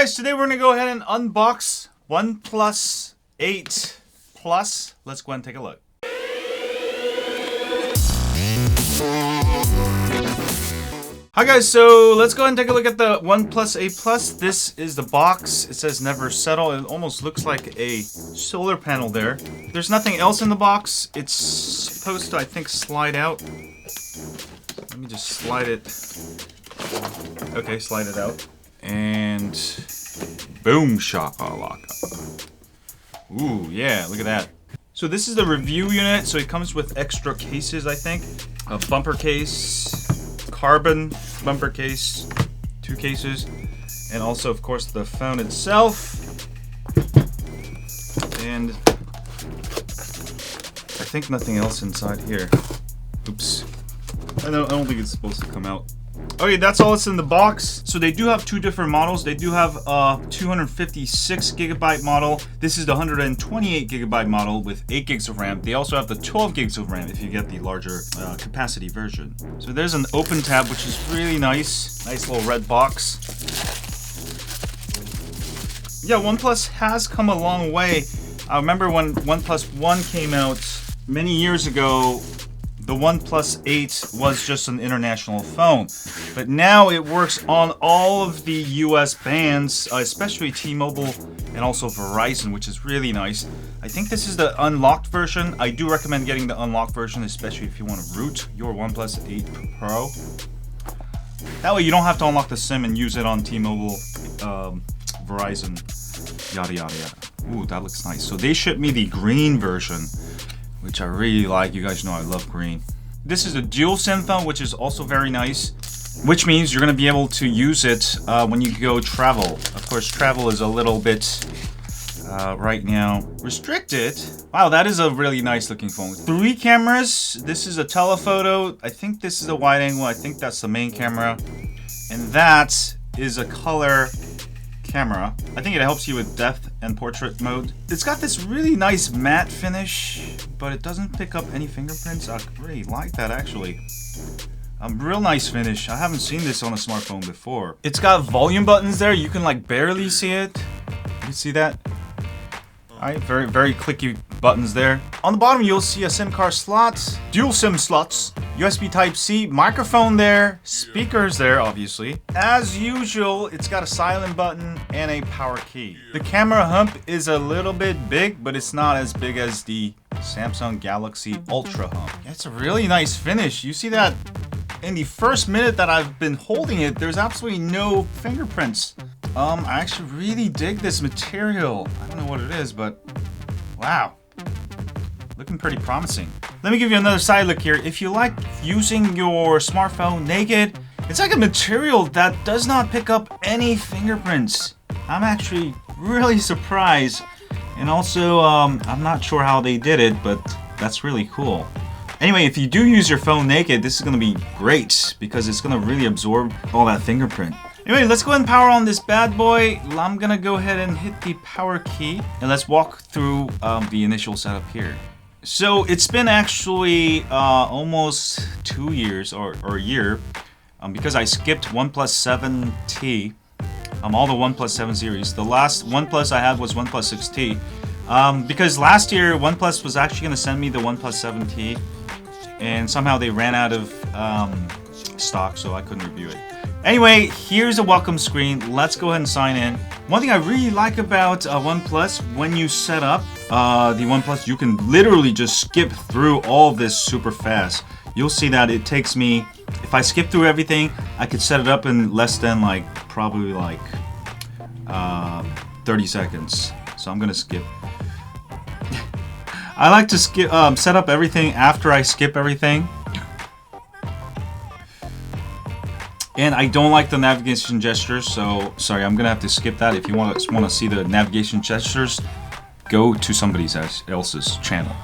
guys, today we're gonna go ahead and unbox OnePlus 8 Plus. Let's go ahead and take a look. Hi guys, so let's go ahead and take a look at the OnePlus 8 Plus. This is the box. It says never settle. It almost looks like a solar panel there. There's nothing else in the box. It's supposed to, I think, slide out. Let me just slide it. Okay, slide it out. And boom, shakalaka. Ooh, yeah, look at that. So this is the review unit. So it comes with extra cases, I think. A bumper case, carbon bumper case, 2 cases, and also, of course, the phone itself. And I think nothing else inside here. Oops. I don't think it's supposed to come out. Okay, that's all that's in the box. So they do have 2 different models. They do have a 256 gigabyte model. This is the 128 gigabyte model with 8 gigs of RAM. They also have the 12 gigs of RAM if you get the larger capacity version. So there's an open tab, which is really nice. Nice little red box. Yeah, OnePlus has come a long way. I remember when OnePlus 1 came out many years ago, the OnePlus 8 was just an international phone, but now it works on all of the US bands, especially T-Mobile and also Verizon, which is really nice. I think this is the unlocked version. I do recommend getting the unlocked version, especially if you want to root your OnePlus 8 Pro. That way you don't have to unlock the SIM and use it on T-Mobile, Verizon, yada yada yada. Ooh, that looks nice. So they shipped me the green version, which I really like. You guys know I love green. This is a dual SIM phone, which is also very nice, which means you're going to be able to use it when you go travel. Of course, travel is a little bit right now restricted. Wow, that is a really nice looking phone. 3 cameras. This is a telephoto. I think this is a wide angle. I think that's the main camera. And that is a color camera. I think it helps you with depth and portrait mode. It's got this really nice matte finish, but it doesn't pick up any fingerprints. I really like that, actually. Real nice finish. I haven't seen this on a smartphone before. It's got volume buttons there. You can like barely see it. You see that? Alright, very clicky buttons there. On the bottom, you'll see a SIM card slot, dual SIM slots, USB Type-C, microphone there, speakers there, obviously. As usual, it's got a silent button and a power key. The camera hump is a little bit big, but it's not as big as the Samsung Galaxy Ultra hump. It's a really nice finish. You see that in the first minute that I've been holding it, there's absolutely no fingerprints. I actually really dig this material. I don't know what it is, but wow. Looking pretty promising. Let me give you another side look here. If you like using your smartphone naked, it's like a material that does not pick up any fingerprints. I'm actually really surprised. And also, I'm not sure how they did it, but that's really cool. Anyway, if you do use your phone naked, this is going to be great because it's going to really absorb all that fingerprint. Anyway, let's go ahead and power on this bad boy. I'm going to go ahead and hit the power key and let's walk through the initial setup here. So it's been actually almost 2 years or a year because I skipped OnePlus 7T, all the OnePlus 7 series. The last OnePlus I had was OnePlus 6T because last year OnePlus was actually going to send me the OnePlus 7T and somehow they ran out of stock, so I couldn't review it. Anyway, here's a welcome screen. Let's go ahead and sign in. One thing I really like about OnePlus, when you set up the OnePlus, you can literally just skip through all of this super fast. You'll see that it takes me, if I skip through everything, I could set it up in less than probably 30 seconds. So I'm gonna skip. I like to skip, set up everything after I skip everything. And I don't like the navigation gestures, so sorry, I'm gonna have to skip that. If you want to see the navigation gestures, go to somebody else's channel.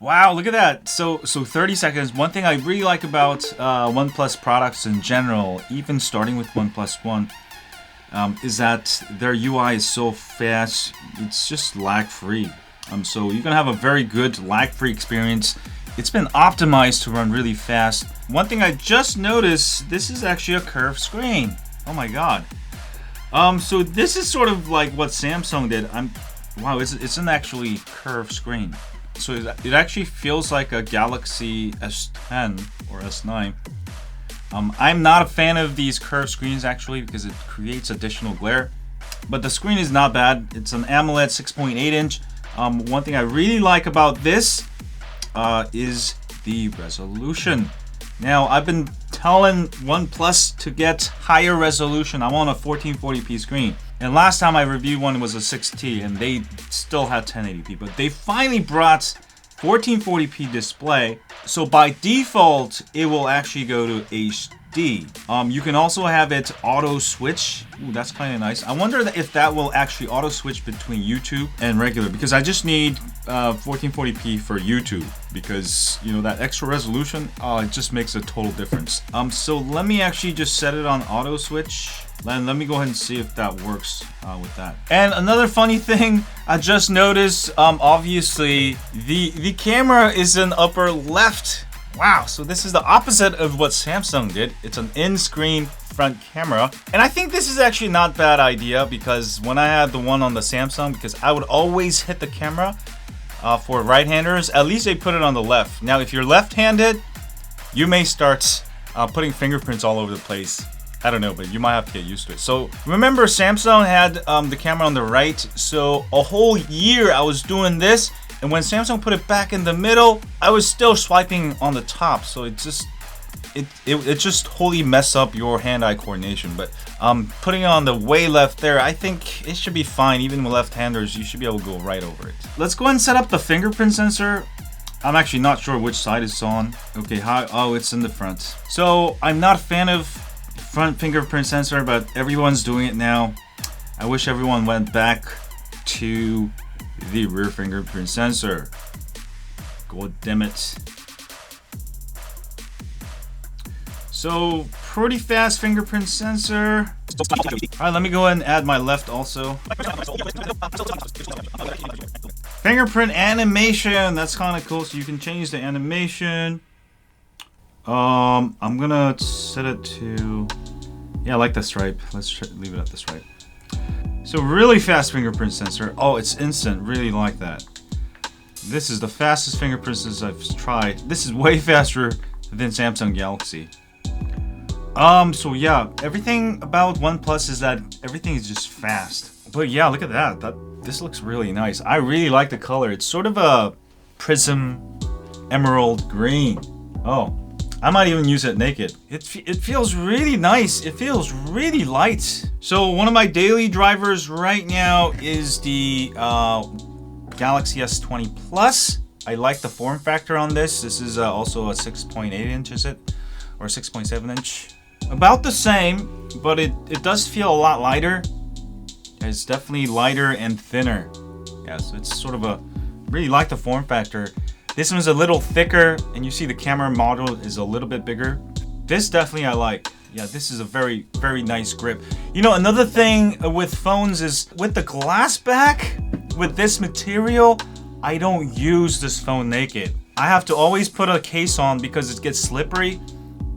Wow, look at that. So 30 seconds. One thing I really like about OnePlus products in general, even starting with OnePlus 1, is that their UI is so fast. It's just lag-free. So you're gonna have a very good lag-free experience. It's been optimized to run really fast. One thing I just noticed, this is actually a curved screen. Oh my god. So this is sort of like what Samsung did. Wow, it's an actually curved screen. So it actually feels like a Galaxy S10 or S9. I'm not a fan of these curved screens actually because it creates additional glare. But the screen is not bad. It's an AMOLED 6.8 inch. One thing I really like about this is the resolution. Now, I've been telling OnePlus to get higher resolution. I want a 1440p screen. And last time I reviewed one was a 6T and they still had 1080p. But they finally brought 1440p display. So by default, it will actually go to HD. You can also have it auto switch. Ooh, that's kind of nice. I wonder if that will actually auto switch between YouTube and regular, because I just need 1440p for YouTube, because you know that extra resolution, it just makes a total difference. So let me actually just set it on auto switch. Let me go ahead and see if that works with that. And another funny thing I just noticed, obviously the camera is in upper left. Wow, so this is the opposite of what Samsung did. It's an in-screen front camera. And I think this is actually not a bad idea, because when I had the one on the Samsung, because I would always hit the camera for right-handers, at least they put it on the left. Now, if you're left-handed, you may start putting fingerprints all over the place. I don't know, but you might have to get used to it. So remember, Samsung had the camera on the right. So a whole year I was doing this. And when Samsung put it back in the middle, I was still swiping on the top. So it just totally mess up your hand-eye coordination. But putting it on the way left there, I think it should be fine. Even with left-handers, you should be able to go right over it. Let's go ahead and set up the fingerprint sensor. I'm actually not sure which side it's on. Okay, oh, it's in the front. So I'm not a fan of front fingerprint sensor, but everyone's doing it now. I wish everyone went back to the rear fingerprint sensor. God damn it. So pretty fast fingerprint sensor. Alright, let me go ahead and add my left also. Fingerprint animation, that's kind of cool. So you can change the animation. I'm gonna set it to, yeah, I like the stripe. Let's leave it at the stripe. So really fast fingerprint sensor. Oh, it's instant. Really like that. This is the fastest fingerprint sensor I've tried. This is way faster than Samsung Galaxy. So yeah, everything about OnePlus is that everything is just fast. But yeah, look at that. This looks really nice. I really like the color. It's sort of a prism emerald green. Oh, I might even use it naked. It feels really nice. It feels really light. So one of my daily drivers right now is the Galaxy S20 Plus. I like the form factor on this. This is also a 6.8 inch, is it? Or 6.7 inch. About the same, but it does feel a lot lighter. It's definitely lighter and thinner. Yeah, so it's sort of a, really like the form factor. This one's a little thicker, and you see the camera module is a little bit bigger. This definitely I like. Yeah, this is a very, very nice grip. You know, another thing with phones is with the glass back, with this material, I don't use this phone naked. I have to always put a case on because it gets slippery,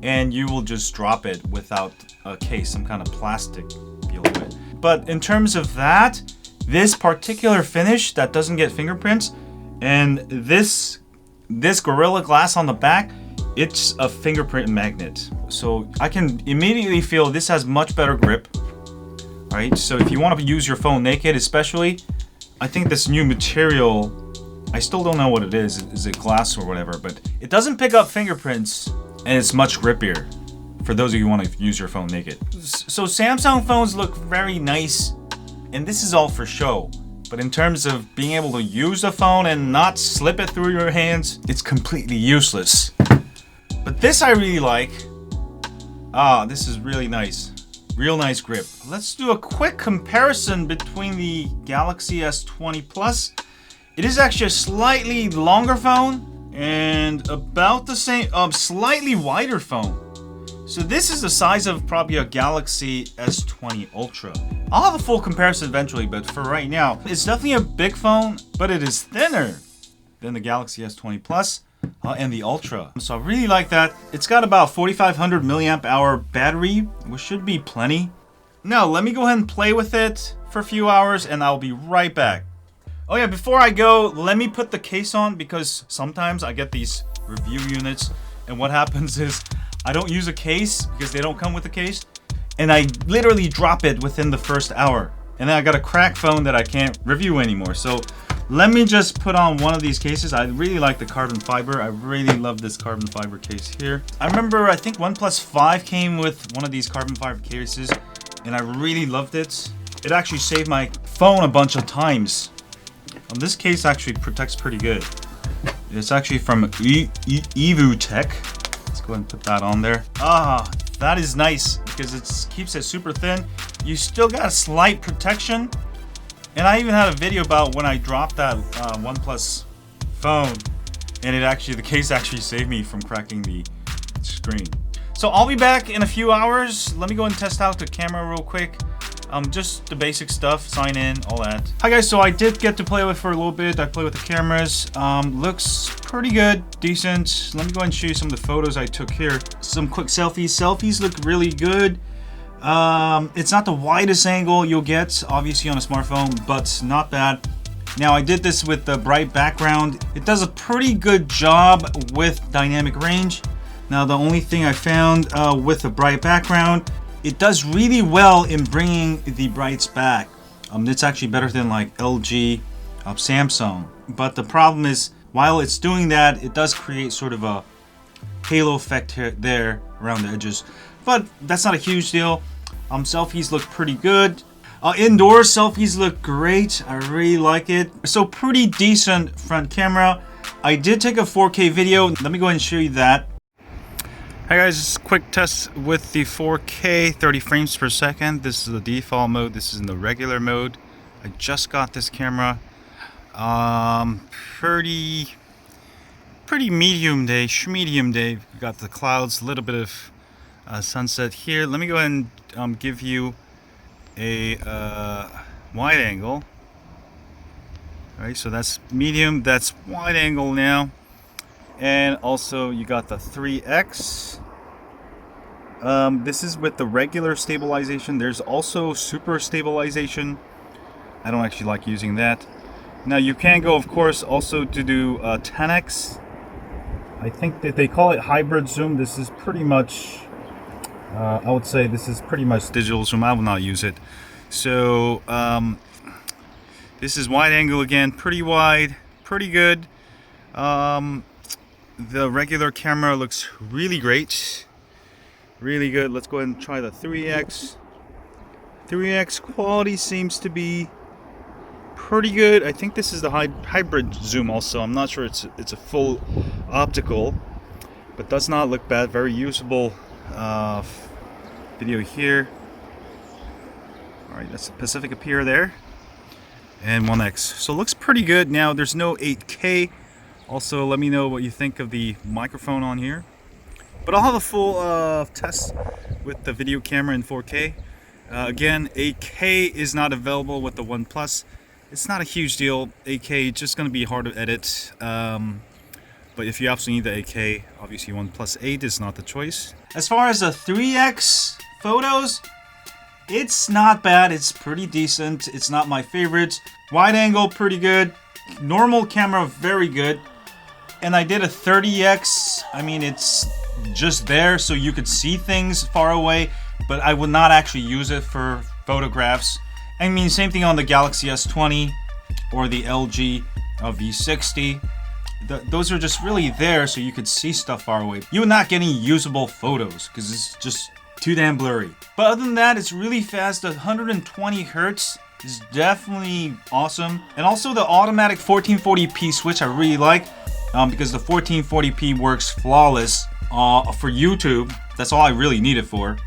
and you will just drop it without a case, some kind of plastic below it. But in terms of that, this particular finish that doesn't get fingerprints, and this Gorilla Glass on the back, it's a fingerprint magnet. So I can immediately feel this has much better grip, right? So if you want to use your phone naked especially, I think this new material, I still don't know what it is. Is it glass or whatever, but it doesn't pick up fingerprints and it's much grippier for those of you who want to use your phone naked. So Samsung phones look very nice, and this is all for show. But in terms of being able to use the phone and not slip it through your hands, it's completely useless. But this I really like. This is really nice. Real nice grip. Let's do a quick comparison between the Galaxy S20 Plus. It is actually a slightly longer phone and about the same, slightly wider phone. So this is the size of probably a Galaxy S20 Ultra. I'll have a full comparison eventually, but for right now, it's definitely a big phone, but it is thinner than the Galaxy S20 Plus and the Ultra. So I really like that. It's got about 4,500 milliamp hour battery, which should be plenty. Now, let me go ahead and play with it for a few hours and I'll be right back. Oh yeah, before I go, let me put the case on because sometimes I get these review units and what happens is I don't use a case because they don't come with a case and I literally drop it within the first hour. And then I got a cracked phone that I can't review anymore. So let me just put on one of these cases. I really like the carbon fiber. I really love this carbon fiber case here. I remember, I think OnePlus 5 came with one of these carbon fiber cases and I really loved it. It actually saved my phone a bunch of times. This case actually protects pretty good. It's actually from Evu Tech. Let's go ahead and put that on there. Ah, that is nice because it keeps it super thin. You still got a slight protection. And I even had a video about when I dropped that OnePlus phone, and the case actually saved me from cracking the screen. So I'll be back in a few hours. Let me go and test out the camera real quick. Just the basic stuff, sign in, all that. Hi guys, so I did get to play with it for a little bit. I played with the cameras. Looks pretty good, decent. Let me go ahead and show you some of the photos I took here. Some quick selfies. Selfies look really good. It's not the widest angle you'll get, obviously, on a smartphone, but not bad. Now, I did this with the bright background. It does a pretty good job with dynamic range. Now, the only thing I found with the bright background, it does really well in bringing the brights back. It's actually better than like LG, Samsung. But the problem is, while it's doing that, it does create sort of a halo effect here, there around the edges. But that's not a huge deal. Selfies look pretty good. Indoors, selfies look great. I really like it. So pretty decent front camera. I did take a 4K video. Let me go ahead and show you that. Hi guys, just a quick test with the 4K 30 frames per second. This is the default mode. This is in the regular mode. I just got this camera. Pretty medium day, schmedium day. We got the clouds, a little bit of sunset here. Let me go ahead and give you a wide angle. All right, so that's medium, that's wide angle now. And also you got the 3x. This is with the regular stabilization. There's also super stabilization. I don't actually like using that. Now you can go, of course, also to do 10x. I think that they call it hybrid zoom. This is pretty much, I would say this is pretty much digital zoom. I will not use it. So this is wide angle again, pretty wide, pretty good. The regular camera looks really great, really good. Let's go ahead and try the 3x. 3x quality seems to be pretty good. I think this is the hybrid zoom also. I'm not sure it's a full optical, but does not look bad. Very usable video here. All right, that's the Pacific Appear there, and 1x. So it looks pretty good. Now there's no 8K. Also, let me know what you think of the microphone on here. But I'll have a full test with the video camera in 4K. Again, 8K is not available with the OnePlus. It's not a huge deal. 8K is just going to be hard to edit. But if you absolutely need the 8K, obviously OnePlus 8 is not the choice. As far as the 3X photos, it's not bad. It's pretty decent. It's not my favorite. Wide angle, pretty good. Normal camera, very good. And I did a 30x. I mean, it's just there so you could see things far away, but I would not actually use it for photographs. I mean, same thing on the Galaxy S20 or the LG V60. Those are just really there so you could see stuff far away. You're not getting usable photos because it's just too damn blurry. But other than that, it's really fast. The 120 hertz is definitely awesome. And also the automatic 1440p switch I really like. Because the 1440p works flawless for YouTube. That's all I really need it for.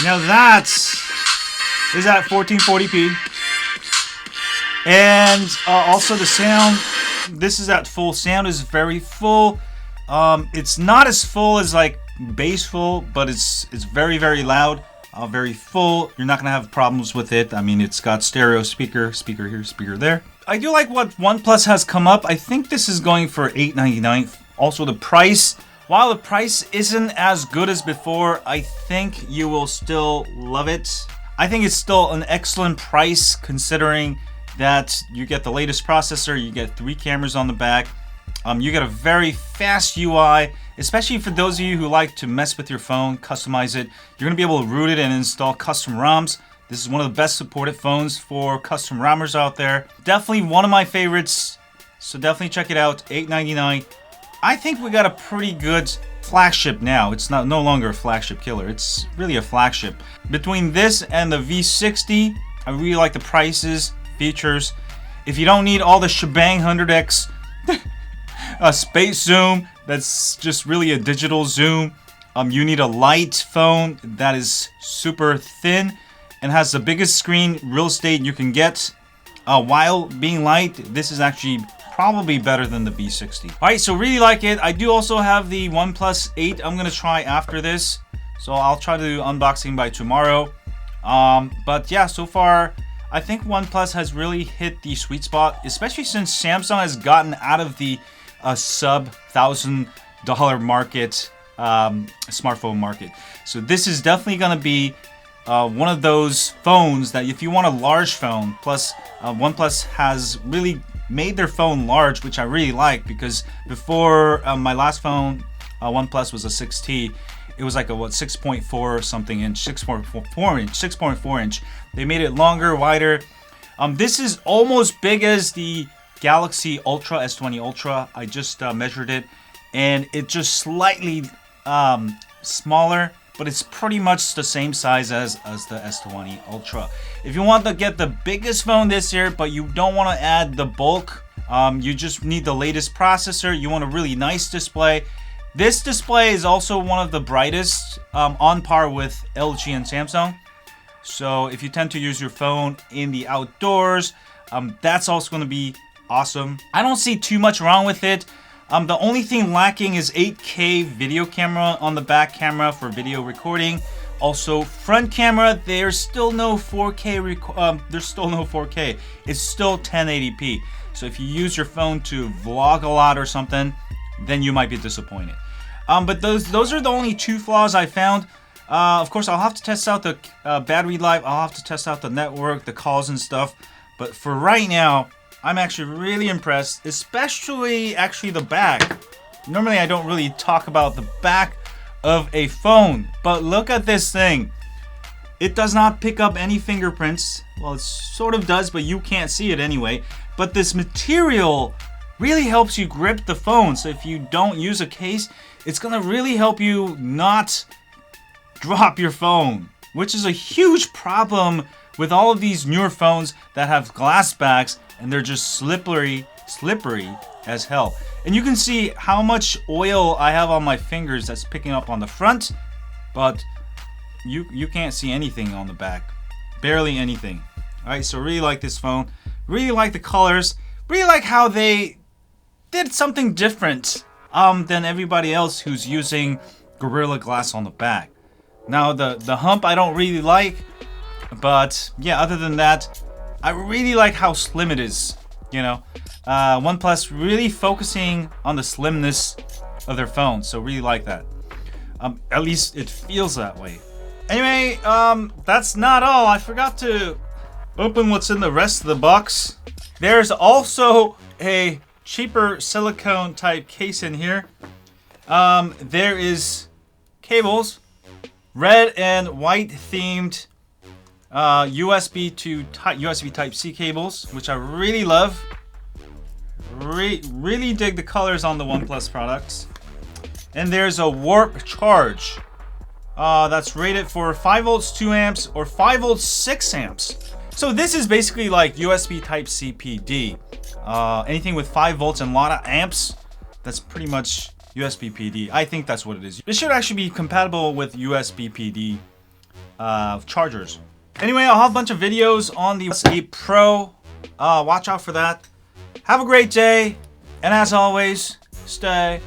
Now that is at 1440p. And also the sound, this is at full. Sound is very full. It's not as full as like bass full, but it's very, very loud, very full. You're not gonna have problems with it. I mean, it's got stereo speaker here, speaker there. I do like what OnePlus has come up. I think this is going for $899. Also, the price, while the price isn't as good as before, I think you will still love it. I think it's still an excellent price considering that you get the latest processor, you get 3 cameras on the back, you get a very fast UI, especially for those of you who like to mess with your phone, customize it. You're going to be able to root it and install custom ROMs. This is one of the best supported phones for custom ROMers out there. Definitely one of my favorites, so definitely check it out, $899. I think we got a pretty good flagship now. It's no longer a flagship killer, it's really a flagship. Between this and the V60, I really like the prices, features. If you don't need all the shebang 100x a space zoom, that's just really a digital zoom. You need a light phone that is super thin and has the biggest screen real estate you can get. While being light, this is actually probably better than the V60. Alright, so really like it. I do also have the OnePlus 8 I'm gonna try after this. So I'll try to do unboxing by tomorrow. But yeah, so far, I think OnePlus has really hit the sweet spot, especially since Samsung has gotten out of the sub $1,000 market, smartphone market. So this is definitely gonna be one of those phones that if you want a large phone, plus OnePlus has really made their phone large, which I really like, because before my last phone, OnePlus was a 6T. It was like a 6.4 something inch, 6.4 inch. They made it longer, wider. This is almost big as the Galaxy Ultra, S20 Ultra. I just measured it, and it just slightly smaller, but it's pretty much the same size as the S20 Ultra. If you want to get the biggest phone this year, but you don't want to add the bulk, you just need the latest processor, you want a really nice display. This display is also one of the brightest, on par with LG and Samsung. So if you tend to use your phone in the outdoors, that's also going to be awesome. I don't see too much wrong with it. The only thing lacking is 8K video camera on the back camera for video recording. Also, front camera, there's still no 4K. There's still no 4K. It's still 1080p. So if you use your phone to vlog a lot or something, then you might be disappointed. But those are the only 2 flaws I found. Of course, I'll have to test out the battery life. I'll have to test out the network, the calls and stuff. But for right now, I'm actually really impressed, especially actually the back. Normally, I don't really talk about the back of a phone, but look at this thing. It does not pick up any fingerprints. Well, it sort of does, but you can't see it anyway. But this material really helps you grip the phone. So if you don't use a case, it's gonna really help you not drop your phone, which is a huge problem with all of these newer phones that have glass backs and they're just slippery as hell. And you can see how much oil I have on my fingers that's picking up on the front, but you can't see anything on the back, barely anything. All right, so really like this phone, really like the colors, really like how they did something different than everybody else who's using Gorilla Glass on the back. Now the hump I don't really like, but yeah, other than that, I really like how slim it is. You know, OnePlus really focusing on the slimness of their phone, so really like that. At least it feels that way. Anyway, that's not all. I forgot to open what's in the rest of the box. There's also a cheaper silicone type case in here. There is cables, red and white themed USB to USB Type-C cables, which I really love. Really dig the colors on the OnePlus products. And there's a warp charge that's rated for 5 volts 2 amps or 5 volts 6 amps. So this is basically like USB Type-C PD. Anything with 5 volts and a lot of amps, that's pretty much USB PD. I think that's what it is. It should actually be compatible with USB PD chargers. Anyway, I'll have a bunch of videos on the OnePlus 8 Pro. Watch out for that. Have a great day, and as always, stay